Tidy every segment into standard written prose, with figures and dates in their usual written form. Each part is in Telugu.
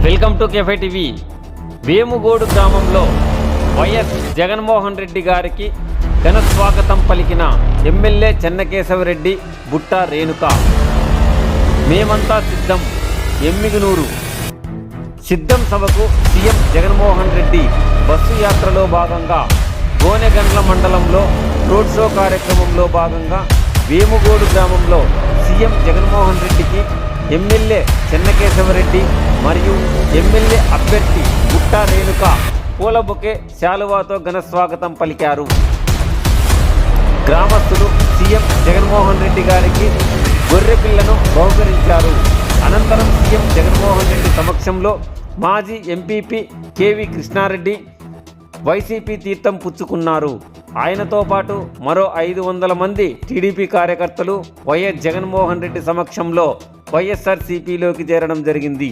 Welcome to KFI TV. Vemugodu గ్రామంలో వైఎస్ జగన్మోహన్ రెడ్డి గారికి ఘన స్వాగతం పలికిన ఎమ్మెల్యే చెన్నకేశవరెడ్డి, బుట్ట రేణుక. మేమంతా సిద్ధం ఎమ్మిగనూరు సిద్ధం సభకు సీఎం జగన్మోహన్ రెడ్డి బస్సు యాత్రలో భాగంగా గోనెగండ్ల మండలంలో రోడ్ షో కార్యక్రమంలో భాగంగా వేముగోడు గ్రామంలో సీఎం జగన్మోహన్ రెడ్డికి ఎమ్మెల్యే చెన్నకేశవరెడ్డి మరియు ఎమ్మెల్యే అభ్యర్థి బుట్ట రేణుక పూల బొకే శాలువాతో ఘన స్వాగతం పలికారు. గ్రామస్తులు సీఎం జగన్మోహన్ రెడ్డి గారికి గొర్రె పిల్లను బహుకరించారు. అనంతరం సీఎం జగన్మోహన్ రెడ్డి సమక్షంలో మాజీ ఎంపీపీ కేవీ కృష్ణారెడ్డి వైసీపీ తీర్థం పుచ్చుకున్నారు. ఆయనతో పాటు మరో 500 మంది టీడీపీ కార్యకర్తలు వైఎస్ జగన్మోహన్ రెడ్డి సమక్షంలో వైఎస్ఆర్సీపీలోకి చేరడం జరిగింది.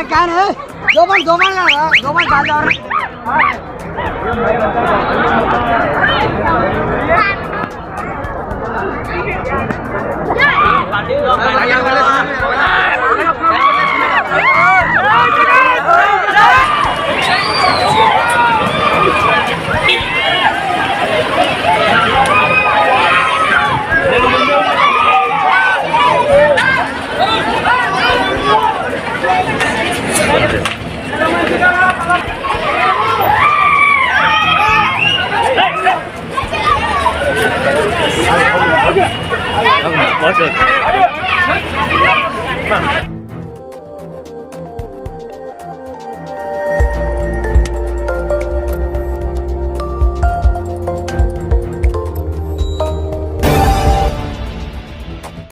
क्या है दो बार जा